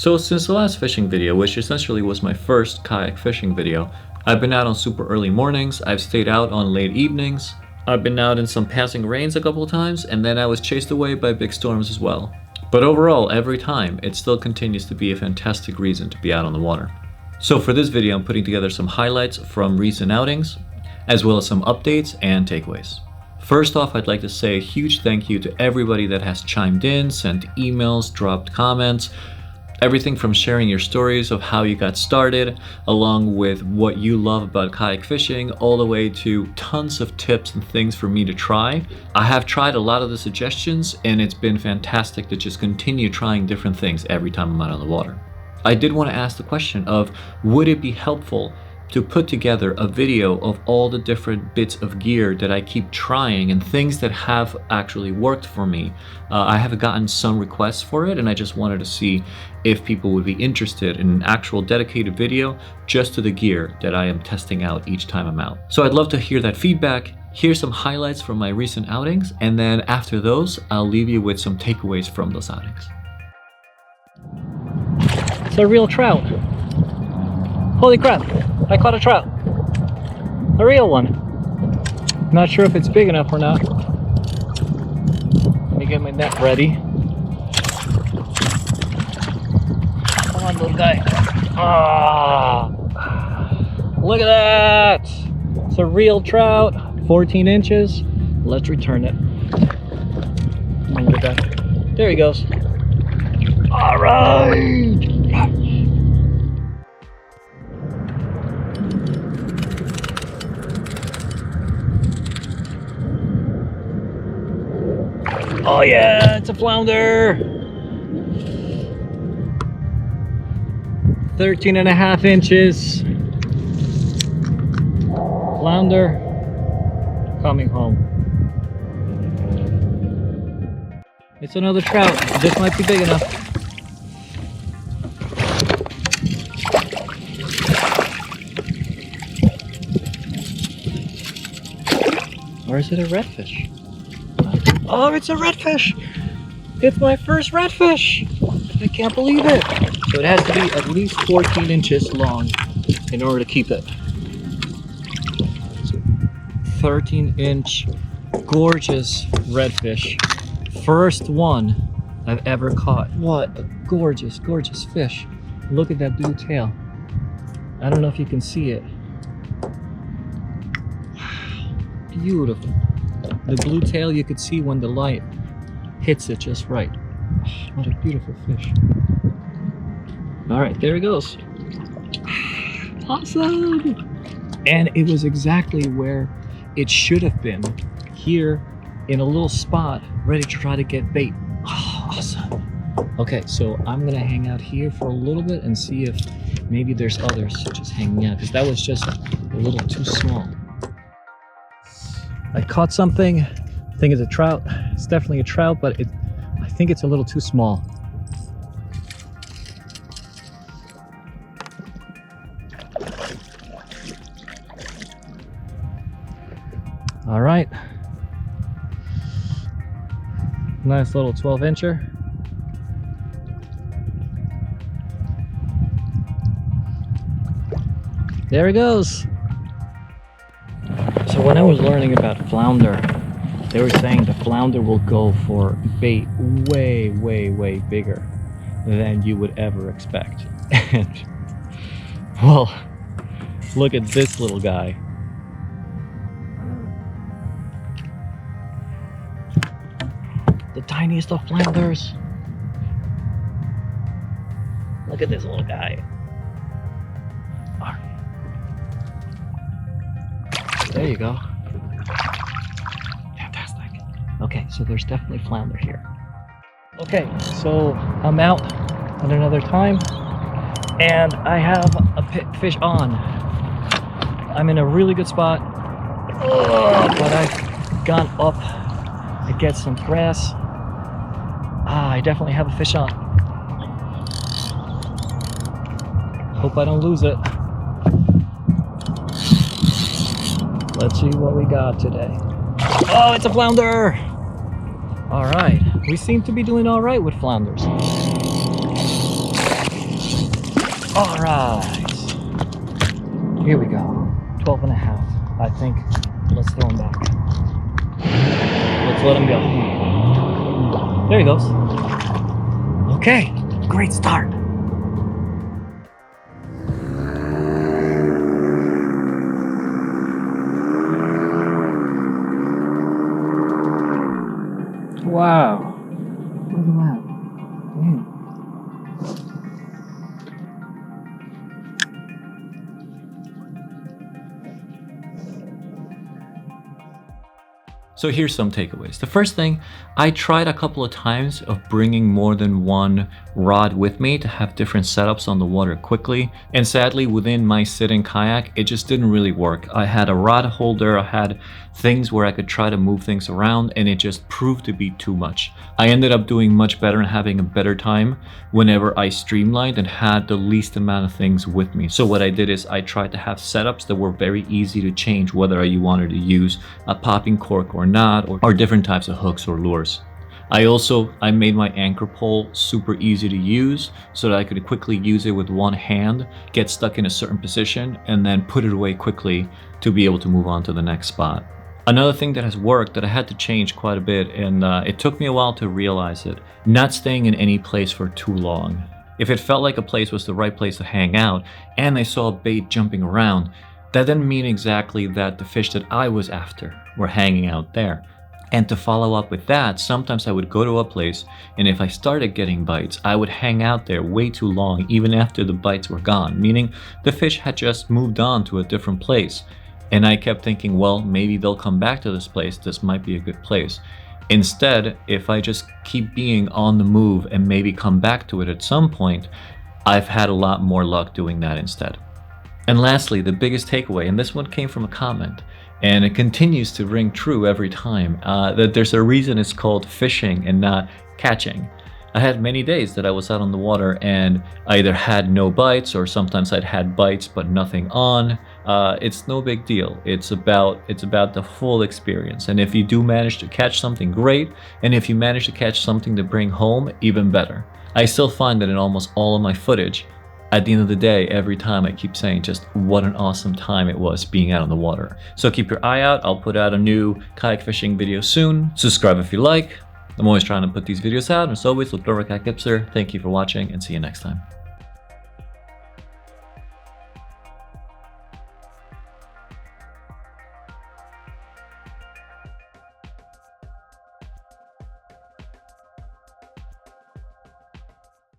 So since the last fishing video, which essentially was my first kayak fishing video, I've been out on super early mornings, I've stayed out on late evenings, I've been out in some passing rains a couple of times, and then I was chased away by big storms as well. But overall, every time, it still continues to be a fantastic reason to be out on the water. So for this video, I'm putting together some highlights from recent outings, as well as some updates and takeaways. First off, I'd like to say a huge thank you to everybody that has chimed in, sent emails, dropped comments, everything from sharing your stories of how you got started, along with what you love about kayak fishing, all the way to tons of tips and things for me to try. I have tried a lot of the suggestions, and it's been fantastic to just continue trying different things every time I'm out on the water. I did want to ask the question of, would it be helpful to put together a video of all the different bits of gear that I keep trying and things that have actually worked for me? I have gotten some requests for it, and I just wanted to see if people would be interested in an actual dedicated video just to the gear that I am testing out each time I'm out. So I'd love to hear that feedback. Here's some highlights from my recent outings, and then after those, I'll leave you with some takeaways from those outings. It's a real trout. Holy crap, I caught a trout. A real one. Not sure if it's big enough or not. Let me get my net ready. Come on, little guy. Ah, look at that. It's a real trout, 14 inches. Let's return it. Come on, little guy. There he goes. All right. Oh yeah, it's a flounder. 13.5 inches. Flounder coming home. It's another trout. This might be big enough. Or is it a redfish? Oh, it's a redfish! It's my first redfish! I can't believe it! So it has to be at least 14 inches long in order to keep it. 13-inch, gorgeous redfish. First one I've ever caught. What a gorgeous, gorgeous fish. Look at that blue tail. I don't know if you can see it. Wow, beautiful. The blue tail you could see when the light hits it just right. Oh, what a beautiful fish. All right, there it goes. Awesome! And it was exactly where it should have been. Here in a little spot, ready to try to get bait. Oh, awesome. Okay, so I'm gonna hang out here for a little bit and see if maybe there's others just hanging out, because that was just a little too small. I caught something. I think it's a trout. It's definitely a trout, but I think it's a little too small. All right. Nice little 12-incher. There he goes. So when I was learning about flounder, they were saying the flounder will go for bait way, way, way bigger than you would ever expect. And, well, look at this little guy. The tiniest of flounders. Look at this little guy. There you go. Fantastic. Okay, so there's definitely flounder here. Okay, so I'm out at another time, and I have a fish on. I'm in a really good spot, but I've gone up to get some grass. I definitely have a fish on. Hope I don't lose it. Let's see what we got today. Oh, it's a flounder! All right, we seem to be doing all right with flounders. All right. Here we go. 12 and a half, I think. Let's throw him back. Let's let him go. There he goes. Okay, great start. Wow. Look at that. Damn. So here's some takeaways. The first thing, I tried a couple of times of bringing more than one rod with me to have different setups on the water quickly. And sadly, within my sitting kayak, it just didn't really work. I had a rod holder, I had things where I could try to move things around, and it just proved to be too much. I ended up doing much better and having a better time whenever I streamlined and had the least amount of things with me. So what I did is I tried to have setups that were very easy to change, whether you wanted to use a popping cork or not, or different types of hooks or lures. I made my anchor pole super easy to use so that I could quickly use it with one hand, get stuck in a certain position, and then put it away quickly to be able to move on to the next spot. Another thing that has worked that I had to change quite a bit, and it took me a while to realize it, not staying in any place for too long. If it felt like a place was the right place to hang out and I saw a bait jumping around, that didn't mean exactly that the fish that I was after were hanging out there. And to follow up with that, sometimes I would go to a place, and if I started getting bites, I would hang out there way too long even after the bites were gone, meaning the fish had just moved on to a different place. And I kept thinking, well, maybe they'll come back to this place, this might be a good place. Instead, if I just keep being on the move and maybe come back to it at some point, I've had a lot more luck doing that instead. And lastly, the biggest takeaway, and this one came from a comment, and it continues to ring true every time, that there's a reason it's called fishing and not catching. I had many days that I was out on the water and I either had no bites or sometimes I'd had bites but nothing on. It's no big deal. It's about the full experience. And if you do manage to catch something, great. And if you manage to catch something to bring home, even better. I still find that in almost all of my footage, at the end of the day, every time I keep saying just what an awesome time it was being out on the water. So keep your eye out. I'll put out a new kayak fishing video soon. Subscribe if you like. I'm always trying to put these videos out. And as always, look over Kayak Hipster. Thank you for watching and see you next time.